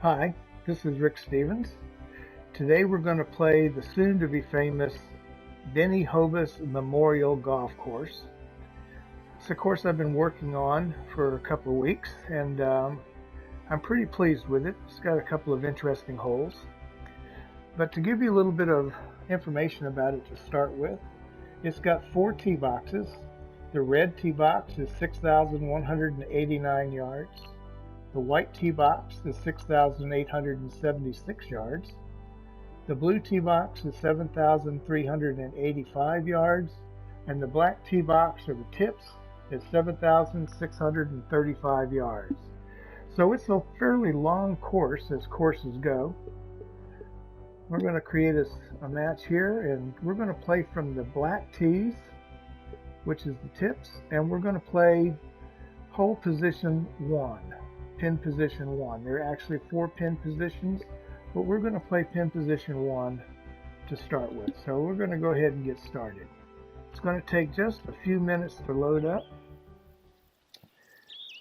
Hi, this is Rick Stevens. Today we're going to play the soon-to-be famous Denny Hovas Memorial Golf Course. It's a course I've been working on for a couple of weeks, and I'm pretty pleased with it. It's got a couple of interesting holes. But to give you a little bit of information about it to start with, it's got 4 tee boxes. The red tee box is 6,189 yards. The white tee box is 6,876 yards. The blue tee box is 7,385 yards. And the black tee box, or the tips, is 7,635 yards. So it's a fairly long course as courses go. We're going to create a match here, and we're going to play from the black tees, which is the tips, and we're going to play hole position 1. Pin position 1. There are actually 4 pin positions, but we're going to play pin position 1 to start with. So we're going to go ahead and get started. It's going to take just a few minutes to load up,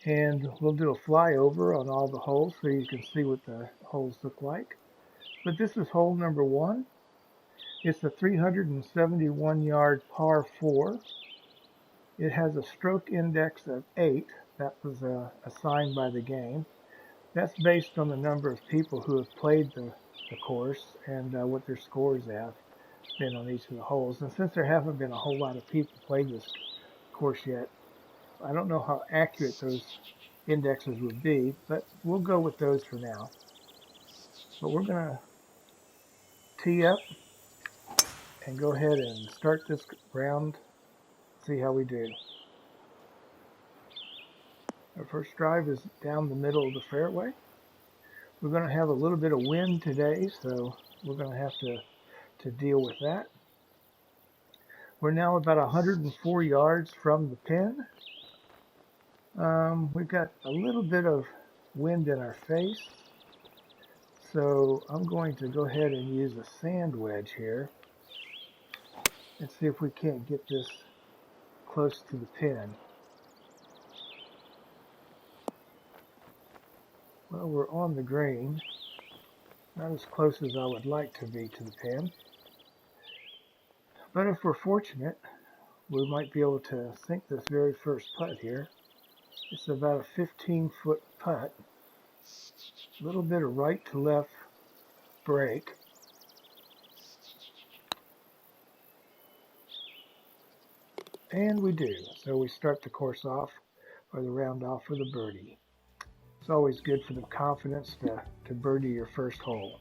and we'll do a flyover on all the holes so you can see what the holes look like. But this is hole number 1. It's a 371 yard par 4. It has a stroke index of 8. That was assigned by the game. That's based on the number of people who have played the course and what their scores have been on each of the holes. And since there haven't been a whole lot of people play this course yet, I don't know how accurate those indexes would be, but we'll go with those for now. But we're going to tee up and go ahead and start this round, see how we do. Our first drive is down the middle of the fairway. We're going to have a little bit of wind today, so we're going to have to deal with that. We're now about 104 yards from the pin. We've got a little bit of wind in our face, so I'm going to go ahead and use a sand wedge here and see if we can't get this close to the pin. Well, we're on the green, not as close as I would like to be to the pin, but if we're fortunate, we might be able to sink this very first putt here. It's about a 15-foot putt, a little bit of right to left break. And we do, so we start the course off, or the round off with a birdie. It's always good for the confidence to birdie your first hole.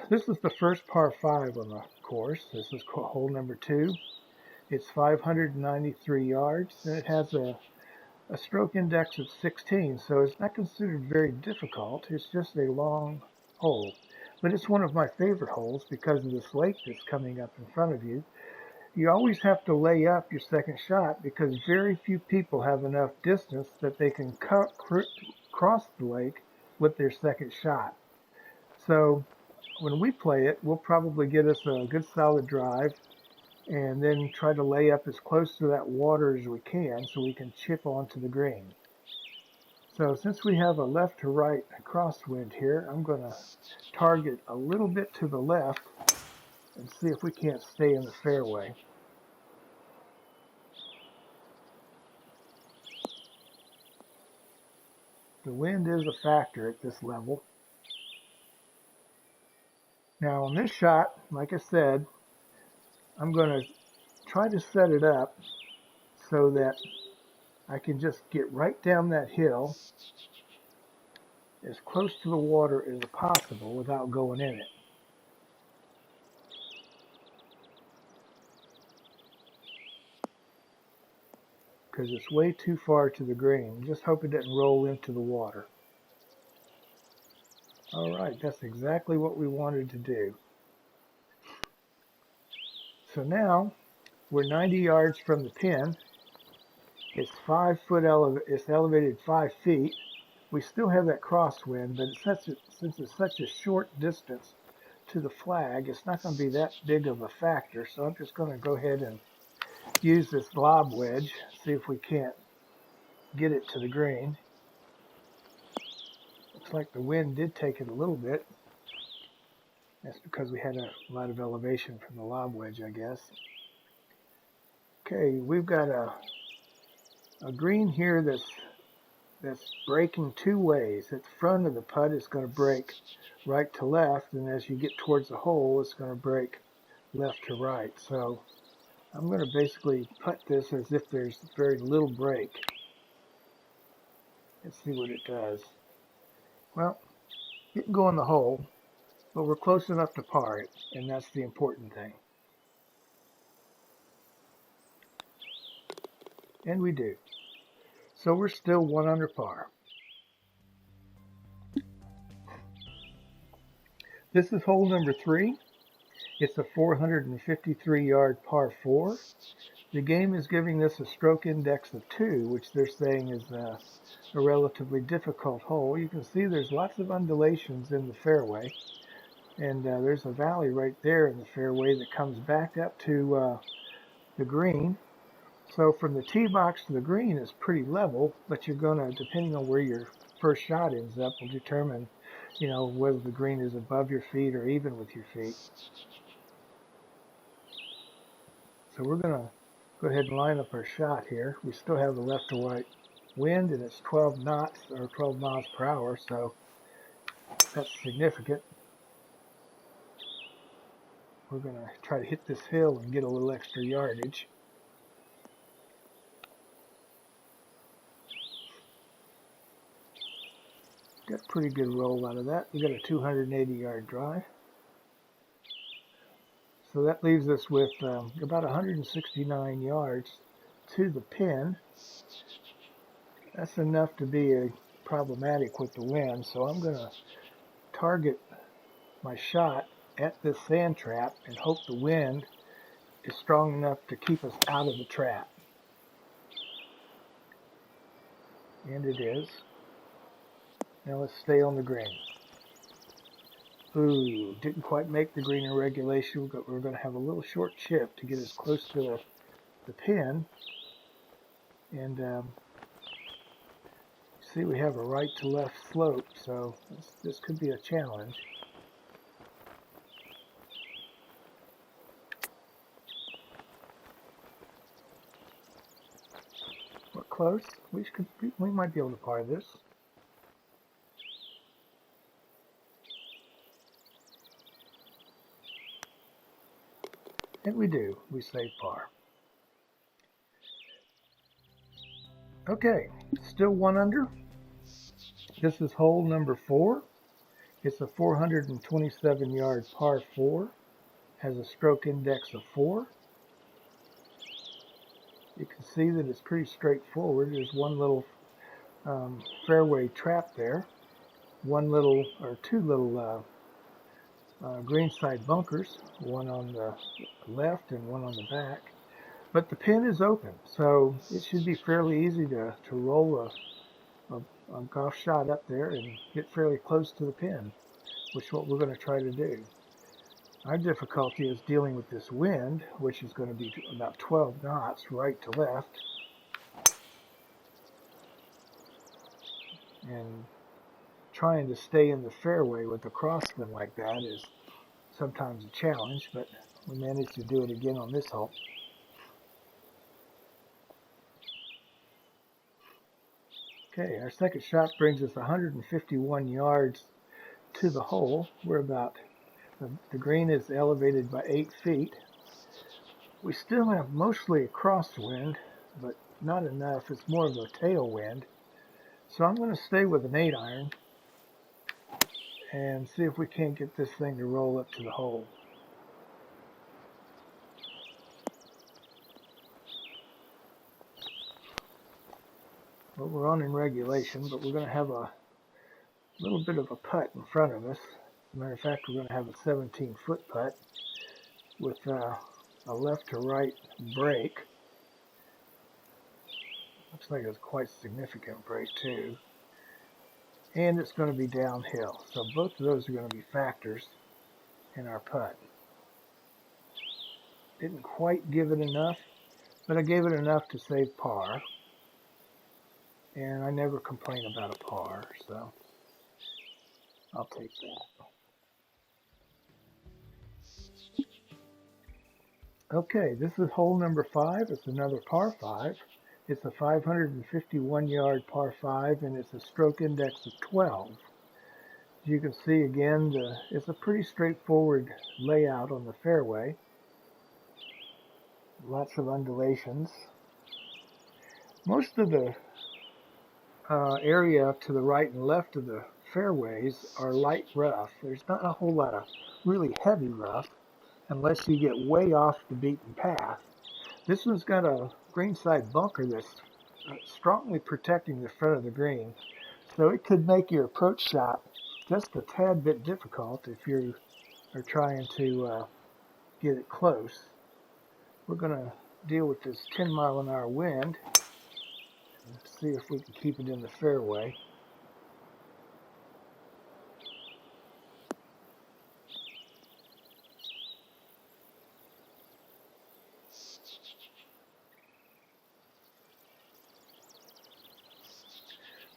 This is the first par 5 on the course. This is hole number 2. It's 593 yards, and it has a stroke index of 16, so it's not considered very difficult. It's just a long hole. But it's one of my favorite holes because of this lake that's coming up in front of you. You always have to lay up your second shot because very few people have enough distance that they can cross the lake with their second shot. So when we play it, we'll probably get us a good solid drive and then try to lay up as close to that water as we can so we can chip onto the green. So since we have a left to right crosswind here, I'm going to target a little bit to the left and see if we can't stay in the fairway. The wind is a factor at this level. Now on this shot, like I said, I'm going to try to set it up so that I can just get right down that hill as close to the water as possible without going in it. Because it's way too far to the green. Just hope it doesn't roll into the water. Alright, that's exactly what we wanted to do. So now, we're 90 yards from the pin. It's it's elevated 5 feet. We still have that crosswind, but since it's such a short distance to the flag, it's not going to be that big of a factor. So I'm just going to go ahead and use this lob wedge, see if we can't get it to the green. Looks like the wind did take it a little bit. That's because we had a lot of elevation from the lob wedge, I guess. Okay, we've got a green here that's breaking two ways. At the front of the putt, it's going to break right to left, and as you get towards the hole, it's going to break left to right. So I'm going to basically putt this as if there's very little break. Let's see what it does. Well, it can go in the hole, but we're close enough to par it, and that's the important thing. And we do. So we're still 1 under par. This is hole number 3. It's a 453-yard par 4. The game is giving this a stroke index of 2, which they're saying is a relatively difficult hole. You can see there's lots of undulations in the fairway, and there's a valley right there in the fairway that comes back up to the green. So from the tee box to the green is pretty level, but you're going to, depending on where your first shot ends up, will determine, whether the green is above your feet or even with your feet. So we're going to go ahead and line up our shot here. We still have the left to right wind, and it's 12 knots or 12 miles per hour, so that's significant. We're going to try to hit this hill and get a little extra yardage. Got a pretty good roll out of that. We got a 280-yard drive. So that leaves us with about 169 yards to the pin. That's enough to be problematic with the wind, so I'm going to target my shot at this sand trap and hope the wind is strong enough to keep us out of the trap. And it is. Now let's stay on the green. Ooh, didn't quite make the green in regulation, but we're going to have a little short chip to get as close to the pin. And see, we have a right to left slope, so this could be a challenge. We're close. We might be able to par this. And we do. We save par. Okay, still 1 under. This is hole number 4. It's a 427-yard par 4. Has a stroke index of 4. You can see that it's pretty straightforward. There's one little fairway trap there. Two little greenside bunkers, one on the left and one on the back. But the pin is open, so it should be fairly easy to roll a golf shot up there and get fairly close to the pin, which is what we're going to try to do. Our difficulty is dealing with this wind, which is going to be about 12 knots right to left. And trying to stay in the fairway with a crosswind like that is sometimes a challenge, but we managed to do it again on this hole. Okay, our second shot brings us 151 yards to the hole. We're about, the green is elevated by 8 feet. We still have mostly a crosswind, but not enough. It's more of a tailwind. So I'm going to stay with an 8-iron and see if we can't get this thing to roll up to the hole. Well, we're on in regulation, but we're going to have a little bit of a putt in front of us. As a matter of fact, we're going to have a 17-foot putt with a left to right break. Looks like it's quite a significant break too. And it's going to be downhill. So both of those are going to be factors in our putt. Didn't quite give it enough, but I gave it enough to save par. And I never complain about a par, so I'll take that. Okay, this is hole number 5. It's another par 5. It's a 551-yard par 5, and it's a stroke index of 12. As you can see again, it's a pretty straightforward layout on the fairway. Lots of undulations. Most of the area to the right and left of the fairways are light rough. There's not a whole lot of really heavy rough unless you get way off the beaten path. This one's got a greenside bunker that's strongly protecting the front of the green, so it could make your approach shot just a tad bit difficult if you are trying to get it close. We're going to deal with this 10-mile-an-hour wind and see if we can keep it in the fairway.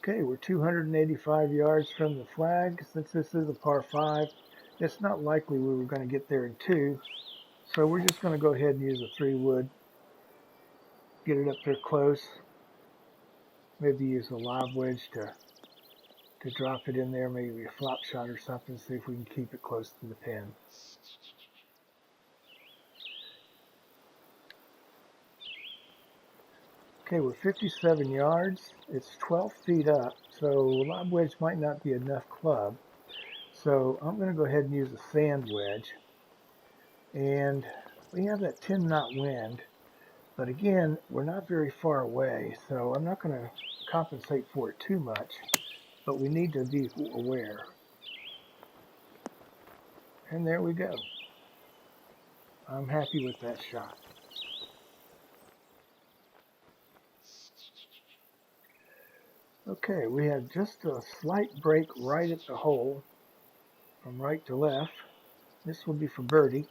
Okay, we're 285 yards from the flag. Since this is a par 5, it's not likely we were going to get there in 2, so we're just going to go ahead and use a 3-wood. Get it up there close. Maybe use a lob wedge to drop it in there, maybe a flop shot or something, see if we can keep it close to the pin. Okay, we're 57 yards. It's 12 feet up, so a lob wedge might not be enough club. So I'm going to go ahead and use a sand wedge. And we have that 10-knot wind, but again, we're not very far away, so I'm not going to compensate for it too much, but we need to be aware. And there we go. I'm happy with that shot. Okay, we have just a slight break right at the hole from right to left. This will be for birdie,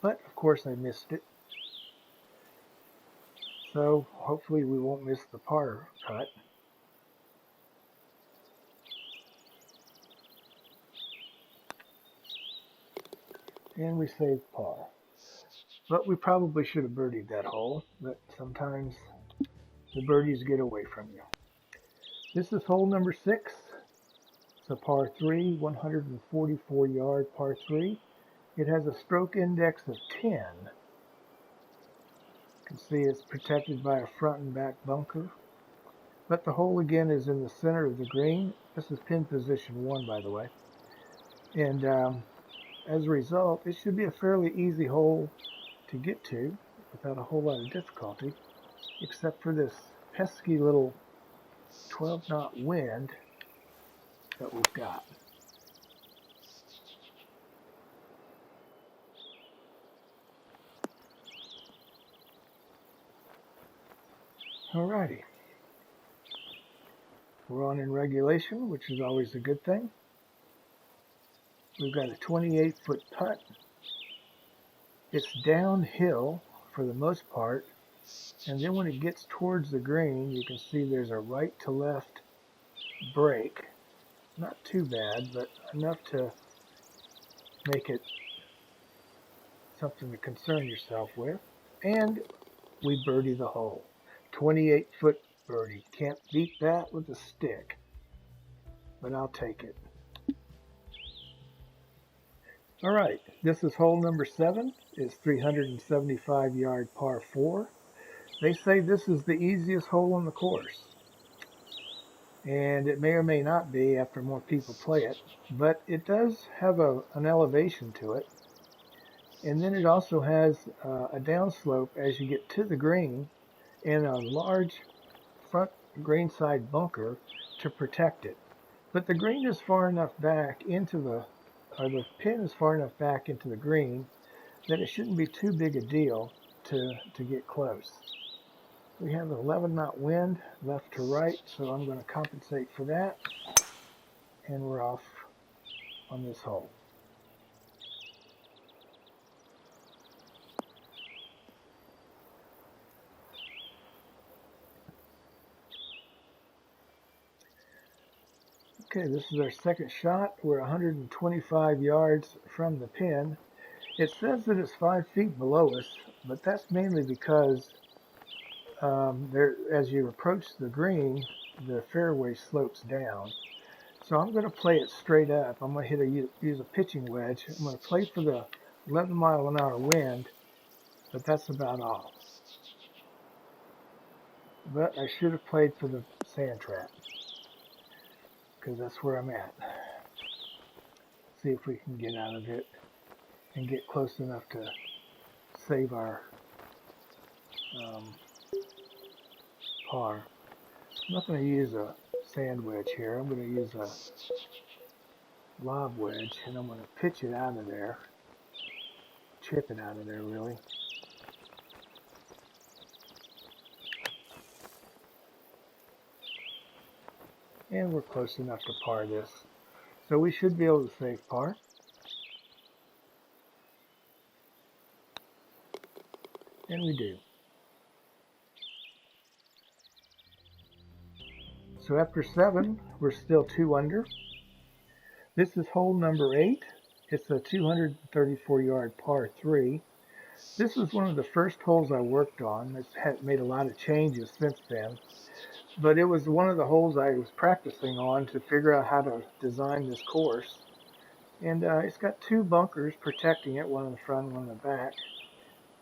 but of course I missed it. So hopefully we won't miss the par cut. And we saved par. But we probably should have birdied that hole, but sometimes the birdies get away from you. This is hole number 6. It's a par 3, 144-yard par 3. It has a stroke index of 10. You can see it's protected by a front and back bunker. But the hole again is in the center of the green. This is pin position 1, by the way. And as a result, it should be a fairly easy hole to get to without a whole lot of difficulty, except for this pesky little 12-knot wind that we've got. Alrighty. We're on in regulation, which is always a good thing. We've got a 28-foot putt. It's downhill for the most part, and then when it gets towards the green, you can see there's a right to left break. Not too bad, but enough to make it something to concern yourself with. And we birdie the hole. 28-foot birdie. Can't beat that with a stick, but I'll take it. All right, this is hole number 7. It's 375-yard par 4. They say this is the easiest hole on the course, and it may or may not be after more people play it, but it does have an elevation to it, and then it also has a downslope as you get to the green and a large front greenside bunker to protect it. But the green is far enough back into the pin is far enough back into the green that it shouldn't be too big a deal to get close. We have an 11-knot wind left to right, so I'm going to compensate for that, and we're off on this hole. Okay, this is our second shot. We're 125 yards from the pin. It says that it's 5 feet below us, but that's mainly because as you approach the green, the fairway slopes down. So I'm going to play it straight up. I'm going to use a pitching wedge. I'm going to play for the 11-mile-an-hour wind, but that's about all. But I should have played for the sand trap, because that's where I'm at. See if we can get out of it and get close enough to save our par. I'm not going to use a sand wedge here. I'm going to use a lob wedge, and I'm going to pitch it out of there, chip it out of there really. And we're close enough to par this. So we should be able to save par. And we do. So after 7, we're still 2 under. This is hole number 8. It's a 234-yard par 3. This was one of the first holes I worked on. It's made a lot of changes since then. But it was one of the holes I was practicing on to figure out how to design this course. And it's got 2 bunkers protecting it, one in the front and one in the back.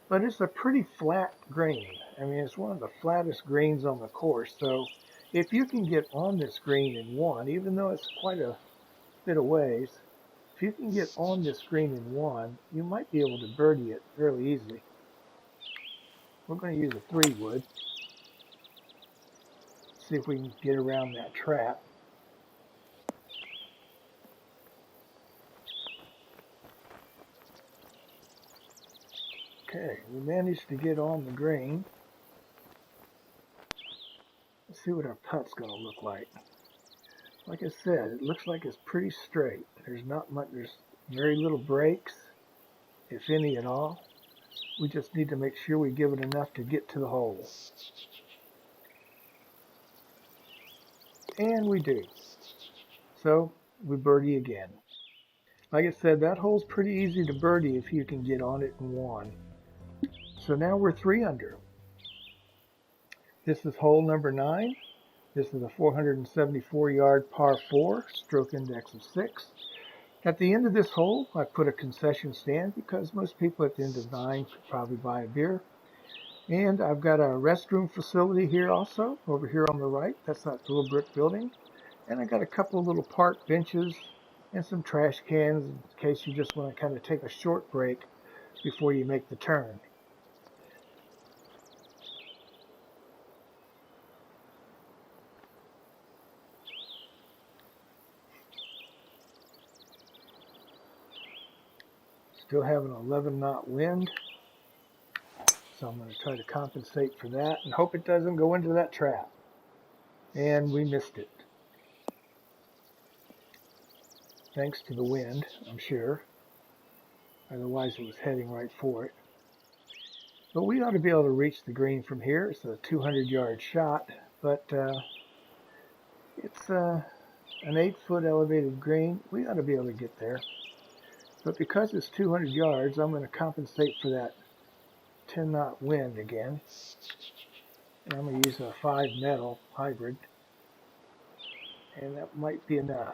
But it's a pretty flat green. I mean, it's one of the flattest greens on the course. So if you can get on this green in one, even though it's quite a bit of ways, if you can get on this green in one, you might be able to birdie it fairly easily. We're going to use a 3-wood. See if we can get around that trap. Okay, we managed to get on the green. Let's see what our putt's going to look like. Like I said, it looks like it's pretty straight. There's not much, there's very little breaks, if any at all. We just need to make sure we give it enough to get to the hole. And we do. So we birdie again. Like I said, that hole's pretty easy to birdie if you can get on it in one. So now we're 3 under. This is hole number 9. This is a 474-yard par 4, stroke index of 6. At the end of this hole, I put a concession stand because most people at the end of 9 could probably buy a beer. And I've got a restroom facility here also, over here on the right. That's that little brick building. And I got a couple of little park benches and some trash cans in case you just want to kind of take a short break before you make the turn. Still have an 11-knot wind, so I'm going to try to compensate for that and hope it doesn't go into that trap. And we missed it. Thanks to the wind, I'm sure. Otherwise it was heading right for it. But we ought to be able to reach the green from here. It's a 200-yard shot, but it's an 8-foot elevated green. We ought to be able to get there. But because it's 200 yards, I'm going to compensate for that 10-knot wind again. And I'm going to use a 5-metal hybrid. And that might be enough.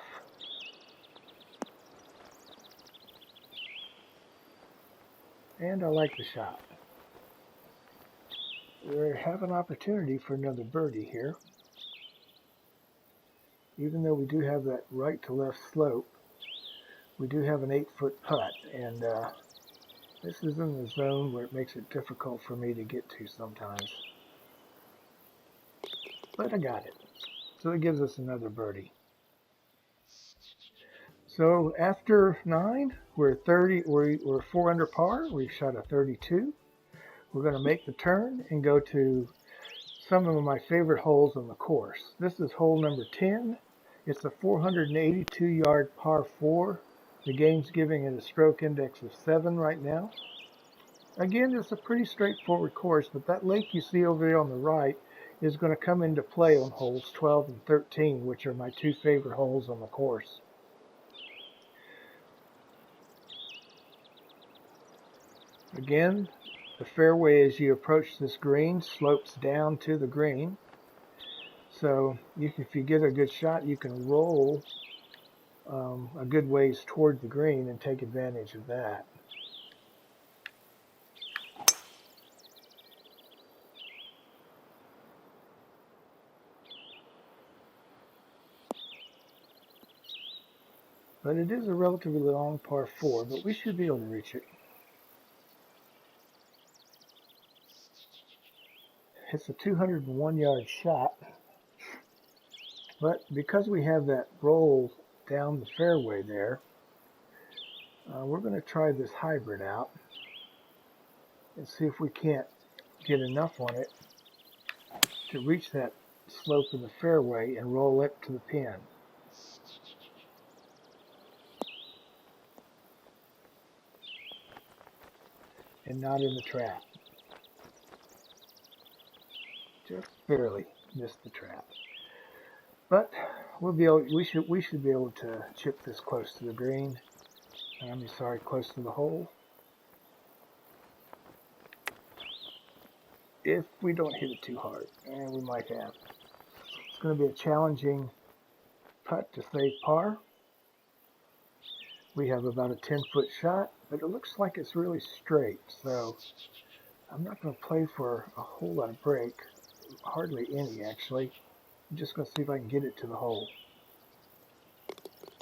And I like the shot. We have an opportunity for another birdie here. Even though we do have that right to left slope, we do have an 8-foot putt, and this is in the zone where it makes it difficult for me to get to sometimes. But I got it. So it gives us another birdie. So after 9, we're 4 under par. We've shot a 32. We're going to make the turn and go to some of my favorite holes on the course. This is hole number 10. It's a 482-yard par 4. The game's giving it a stroke index of 7 right now. Again, it's a pretty straightforward course, but that lake you see over there on the right is going to come into play on holes 12 and 13, which are my two favorite holes on the course. Again, the fairway as you approach this green slopes down to the green. So if you get a good shot, you can roll a good ways toward the green and take advantage of that. But it is a relatively long par 4, but we should be able to reach it. It's a 201-yard shot, but because we have that roll down the fairway there, we're going to try this hybrid out and see if we can't get enough on it to reach that slope in the fairway and roll it to the pin. And not in the trap. Just barely missed the trap. But we should be able to chip this close to the green. Close to the hole. If we don't hit it too hard, and we might have. It's going to be a challenging putt to save par. We have about a 10-foot shot, but it looks like it's really straight, so I'm not going to play for a whole lot of break, hardly any actually. I'm just going to see if I can get it to the hole.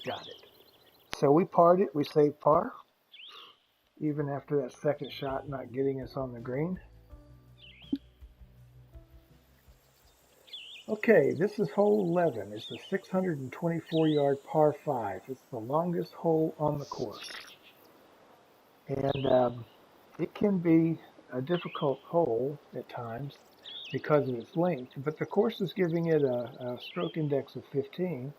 Got it. So we parred it, we saved par, even after that second shot not getting us on the green. Okay, this is hole 11. It's a 624-yard par 5. It's the longest hole on the course. And it can be a difficult hole at times because of its length, but the course is giving it a stroke index of 15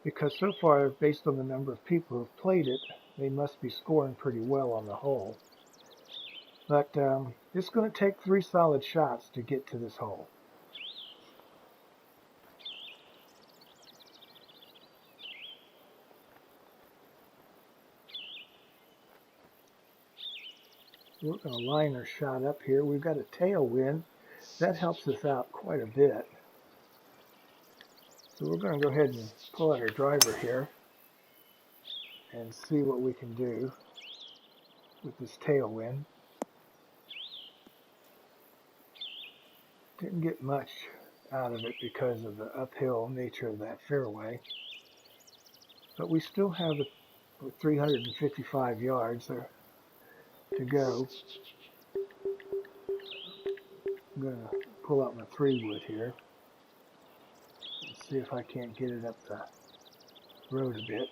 because so far, based on the number of people who have played it, they must be scoring pretty well on the hole. But it's going to take 3 solid shots to get to this hole. We're going to line our shot up here. We've got a tailwind. That helps us out quite a bit. So we're going to go ahead and pull out our driver here and see what we can do with this tailwind. Didn't get much out of it because of the uphill nature of that fairway. But we still have 355 yards there to go. I'm going to pull out my 3-wood here and see if I can't get it up the road a bit.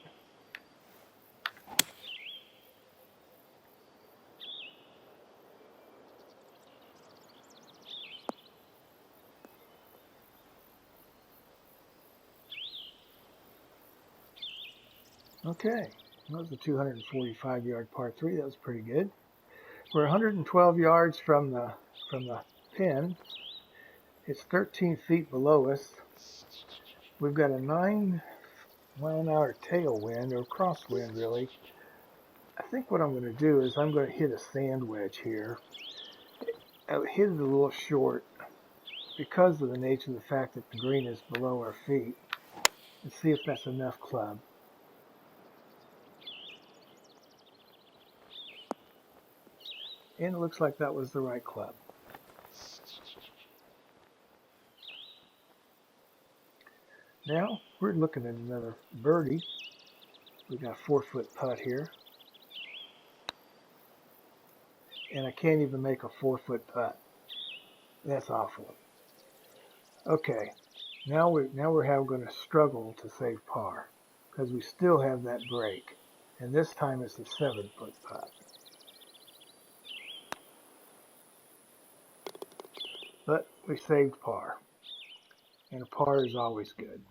Okay, that was a 245-yard par 3. That was pretty good. We're 112 yards from the pin. It's 13 feet below us. We've got a 9-mile-an-hour tailwind, or crosswind really. I think what I'm going to do is I'm going to hit a sand wedge here. I hit it a little short because of the nature of the fact that the green is below our feet. And see if that's enough club. And it looks like that was the right club. Now we're looking at another birdie. We got a 4-foot putt here. And I can't even make a 4-foot putt. That's awful. Okay, now we're going to struggle to save par because we still have that break. And this time it's a 7-foot putt. But we saved par. And a par is always good.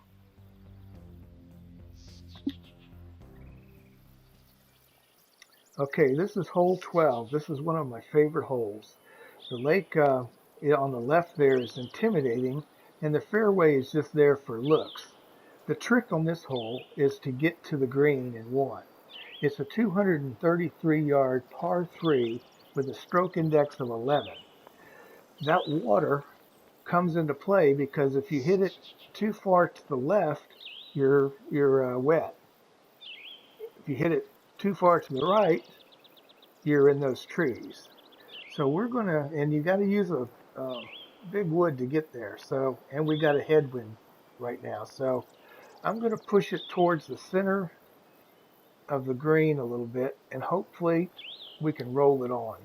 Okay, this is hole 12. This is one of my favorite holes. The lake on the left there is intimidating and the fairway is just there for looks. The trick on this hole is to get to the green in one. It's a 233-yard par 3 with a stroke index of 11. That water comes into play because if you hit it too far to the left, you're wet. If you hit it too far to the right, you're in those trees. So we're gonna, and you got to use a big wood to get there. So, and we got a headwind right now. So I'm gonna push it towards the center of the green a little bit, and hopefully we can roll it on.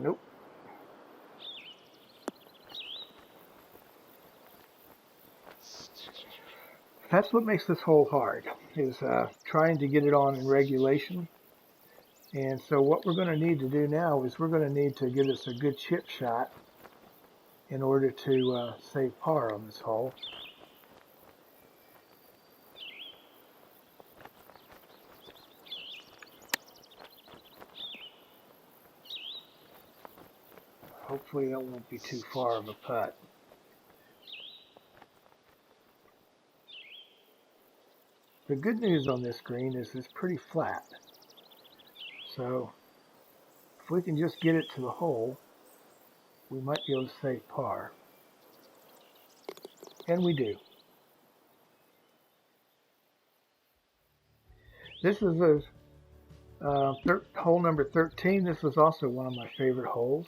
Nope. That's what makes this hole hard, is trying to get it on in regulation. And so what we're going to need to do now is we're going to need to get us a good chip shot in order to save par on this hole. Hopefully that won't be too far of a putt. The good news on this green is it's pretty flat. So if we can just get it to the hole, we might be able to save par. And we do. This is hole number 13. This is also one of my favorite holes.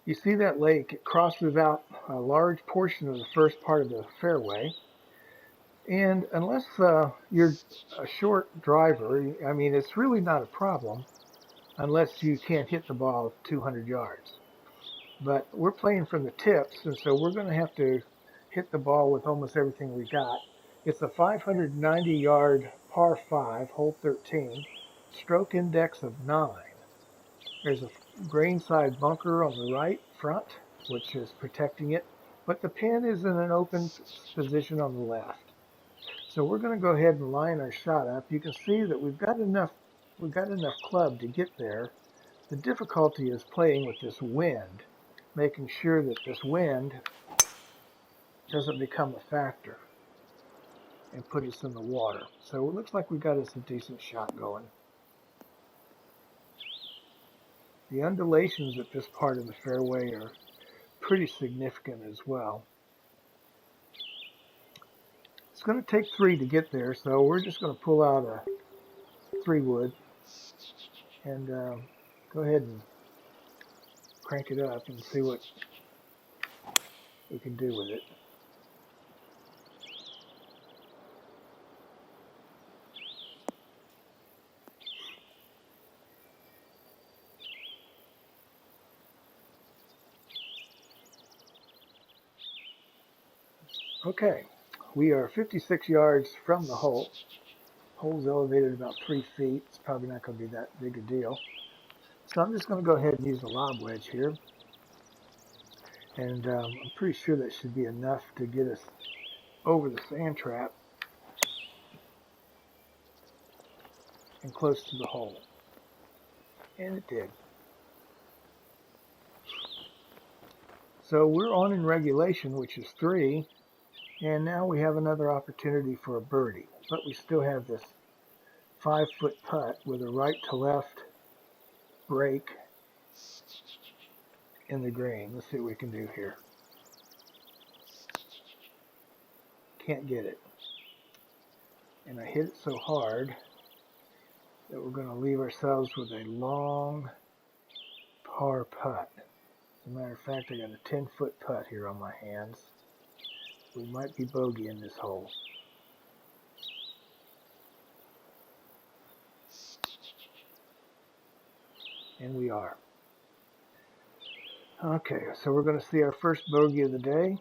You see that lake, it crosses out a large portion of the first part of the fairway. And unless you're a short driver, I mean, it's really not a problem unless you can't hit the ball 200 yards. But we're playing from the tips, and so we're going to have to hit the ball with almost everything we got. It's a 590-yard par 5, hole 13, stroke index of 9. There's a greenside bunker on the right front, which is protecting it, but the pin is in an open position on the left. So we're going to go ahead and line our shot up. You can see that we've got enough club to get there. The difficulty is playing with this wind, making sure that this wind doesn't become a factor and put us in the water. So it looks like we got us a decent shot going. The undulations at this part of the fairway are pretty significant as well. It's going to take 3 to get there, so we're just going to pull out a 3-wood and go ahead and crank it up and see what we can do with it. Okay, we are 56 yards from the hole. Hole's elevated about 3 feet. It's probably not going to be that big a deal. So I'm just going to go ahead and use a lob wedge here. And I'm pretty sure that should be enough to get us over the sand trap and close to the hole. And it did. So we're on in regulation, which is 3. And now we have another opportunity for a birdie. But we still have this 5-foot putt with a right to left break in the green. Let's see what we can do here. Can't get it. And I hit it so hard that we're going to leave ourselves with a long par putt. As a matter of fact, I got a 10-foot putt here on my hands. We might be bogey in this hole. And we are. Okay, so we're going to see our first bogey of the day.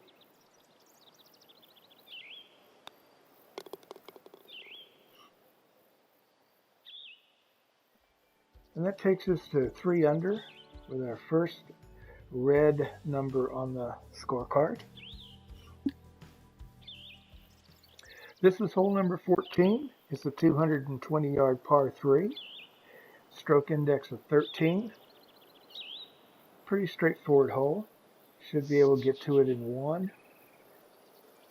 And that takes us to 3 under with our first red number on the scorecard. This is hole number 14. It's a 220-yard par 3, stroke index of 13. pretty straightforward hole. Should be able to get to it in one.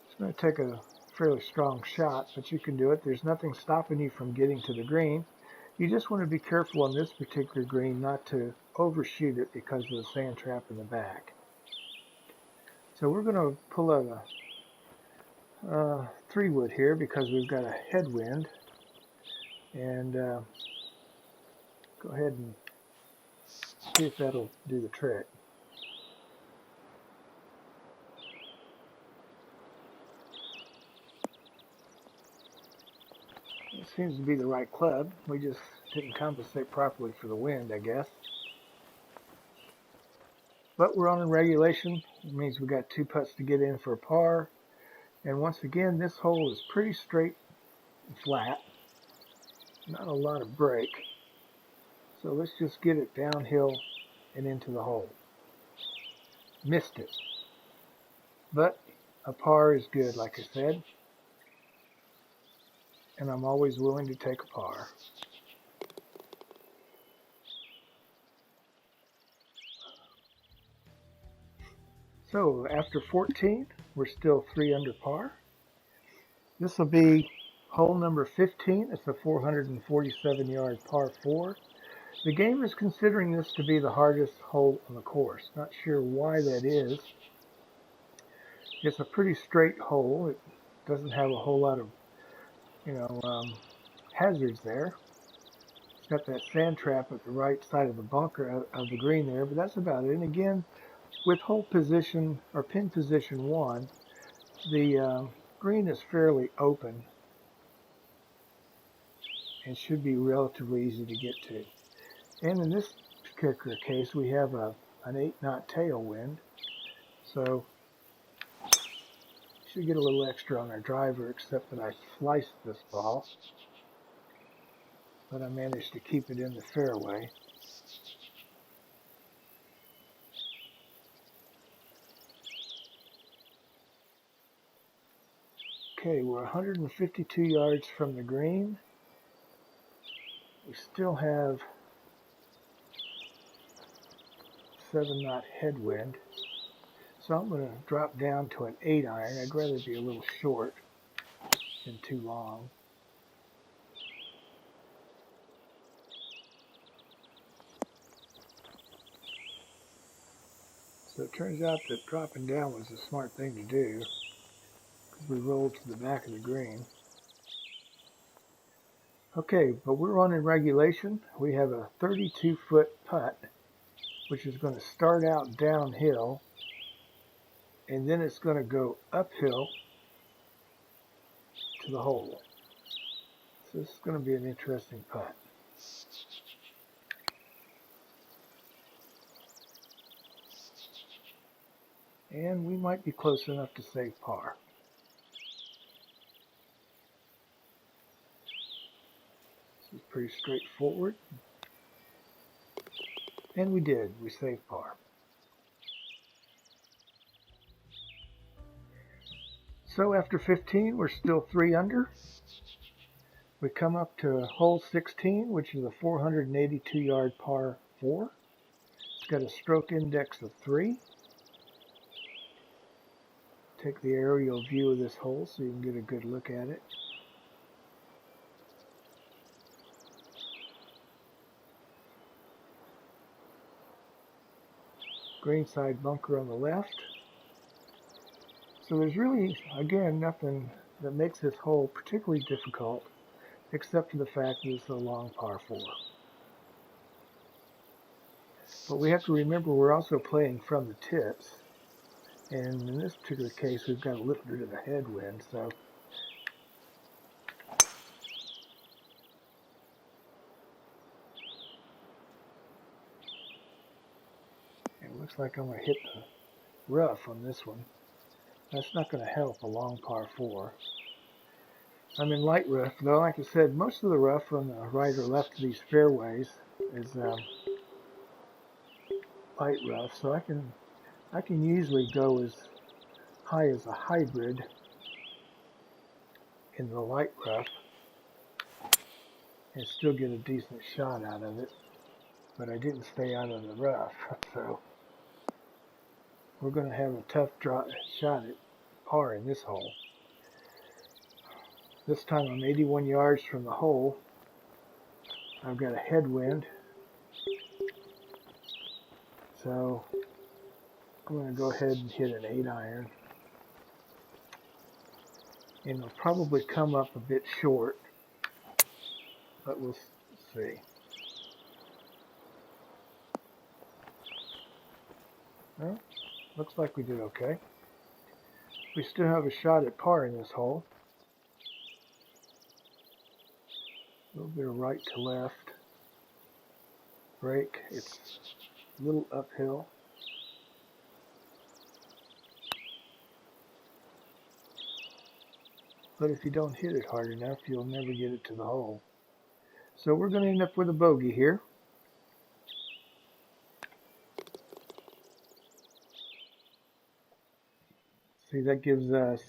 It's going to take a fairly strong shot, but you can do it. There's nothing stopping you from getting to the green. You just want to be careful on this particular green not to overshoot it because of the sand trap in the back. So we're going to pull out a 3-wood here because we've got a headwind. And go ahead and see if that'll do the trick. It seems to be the right club. We just didn't compensate properly for the wind, I guess. But we're on in regulation. It means we got 2 putts to get in for a par. And once again, this hole is pretty straight and flat. Not a lot of break. So let's just get it downhill and into the hole. Missed it. But a par is good, like I said. And I'm always willing to take a par. So after 14, we're still 3 under par. This will be hole number 15. It's a 447-yard par 4. The game is considering this to be the hardest hole on the course. Not sure why that is. It's a pretty straight hole. It doesn't have a whole lot of, hazards there. It's got that sand trap at the right side of the bunker of the green there, but that's about it. And again, with hole position or pin position 1, the green is fairly open and should be relatively easy to get to. And in this particular case, we have an 8-knot tailwind, so should get a little extra on our driver, except that I sliced this ball, but I managed to keep it in the fairway. Okay, we're 152 yards from the green. We still have 7-knot headwind, so I'm going to drop down to an 8-iron. I'd rather be a little short than too long. So it turns out that dropping down was a smart thing to do, because we rolled to the back of the green. Okay, but we're on in regulation. We have a 32-foot putt, which is going to start out downhill, and then it's going to go uphill to the hole. So this is going to be an interesting putt. And we might be close enough to save par. This is pretty straightforward. And we did. We saved par. So after 15, we're still 3 under. We come up to hole 16, which is a 482-yard par 4. It's got a stroke index of 3. Take the aerial view of this hole so you can get a good look at it. Greenside bunker on the left. So there's really, again, nothing that makes this hole particularly difficult, except for the fact that it's a long par 4. But we have to remember we're also playing from the tips. And in this particular case, we've got a little bit of a headwind, so it looks like I'm going to hit the rough on this one. That's not going to help a long par 4. I'm in light rough, though. Like I said, most of the rough on the right or left of these fairways is light rough, so I can usually go as high as a hybrid in the light rough and still get a decent shot out of it. But I didn't stay out of the rough, so we're going to have a tough shot at par in this hole. This time I'm 81 yards from the hole. I've got a headwind, so I'm going to go ahead and hit an 8-iron. And it'll probably come up a bit short, but we'll see. Well, looks like we did okay. We still have a shot at par in this hole. A little bit of right to left. Break. It's a little uphill. But if you don't hit it hard enough, you'll never get it to the hole. So we're going to end up with a bogey here. See, that gives us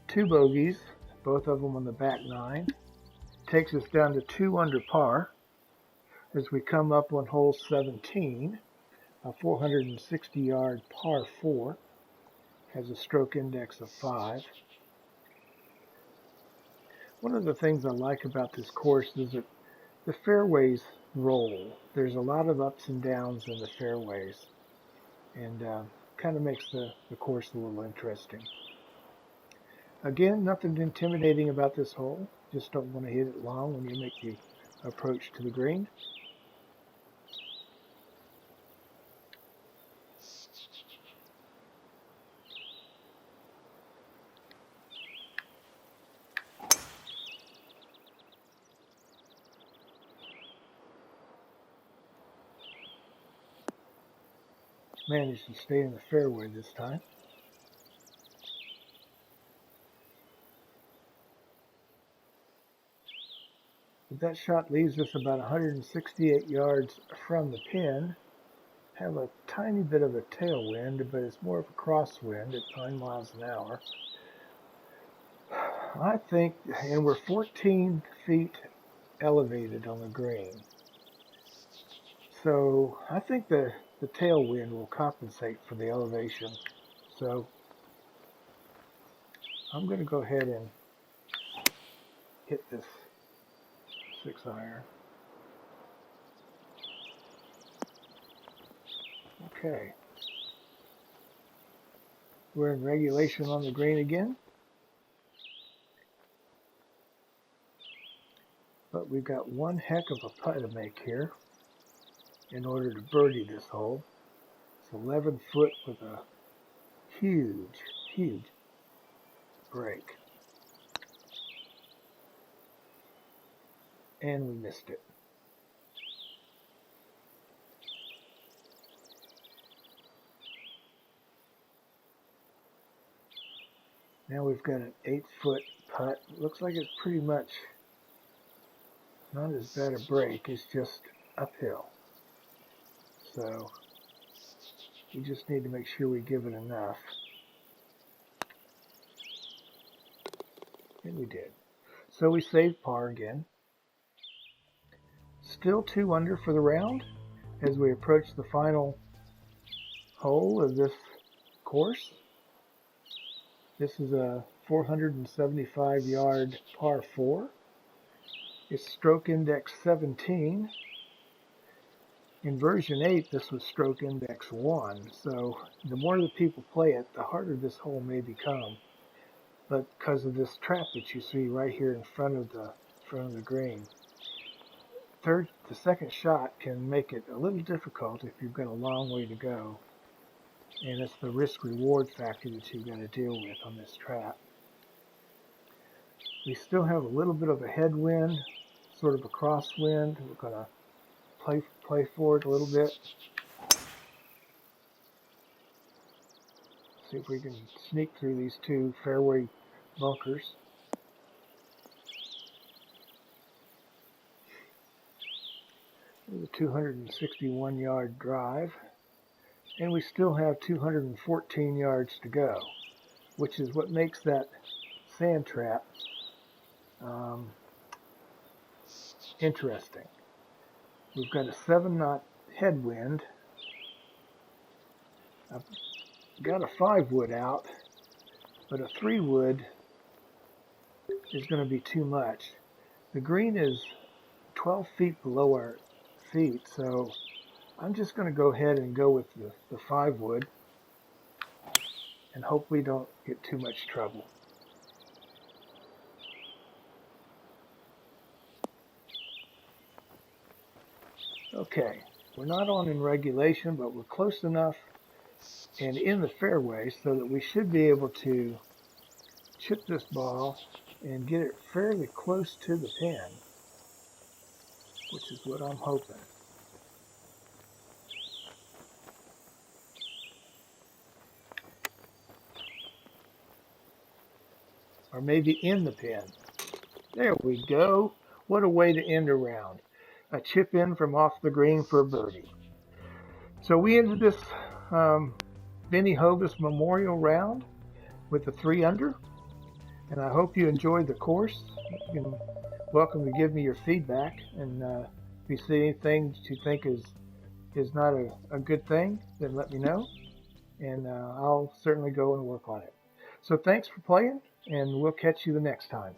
2 bogeys, both of them on the back 9. Takes us down to 2 under par as we come up on hole 17, a 460-yard par 4. Has a stroke index of 5. One of the things I like about this course is that the fairways roll. There's a lot of ups and downs in the fairways, and kind of makes the course a little interesting. Again, nothing intimidating about this hole. Just don't want to hit it long when you make the approach to the green. Managed to stay in the fairway this time. But that shot leaves us about 168 yards from the pin. Have a tiny bit of a tailwind, but it's more of a crosswind at 9 miles an hour. I think, and we're 14 feet elevated on the green. So I think the tailwind will compensate for the elevation. So I'm going to go ahead and hit this 6-iron. Okay. We're in regulation on the green again. But we've got one heck of a putt to make here in order to birdie this hole. It's 11 foot with a huge, huge break. And we missed it. Now we've got an 8-foot putt. Looks like it's pretty much not as bad a break, it's just uphill. So we just need to make sure we give it enough. And we did. So we saved par again. Still 2 under for the round as we approach the final hole of this course. This is a 475-yard par 4. It's stroke index 17. In version 8, this was stroke index 1. So the more that people play it, the harder this hole may become. But because of this trap that you see right here in front of the green, the second shot can make it a little difficult if you've got a long way to go. And it's the risk-reward factor that you've got to deal with on this trap. We still have a little bit of a headwind, sort of a crosswind. We're going to play for it a little bit. See if we can sneak through these 2 fairway bunkers. There's a 261-yard drive. And we still have 214 yards to go, which is what makes that sand trap interesting. We've got a 7-knot headwind, got a 5-wood out, but a 3-wood is going to be too much. The green is 12 feet below our feet, so I'm just going to go ahead and go with the 5-wood and hope we don't get too much trouble. Okay, we're not on in regulation, but we're close enough and in the fairway so that we should be able to chip this ball and get it fairly close to the pin, which is what I'm hoping. Or maybe in the pin. There we go. What a way to end a round. A chip in from off the green for a birdie. So we ended this Benny Hovas Memorial round with a 3-under. And I hope you enjoyed the course. You're welcome to give me your feedback. And if you see anything that you think is not a good thing, then let me know. And I'll certainly go and work on it. So thanks for playing, and we'll catch you the next time.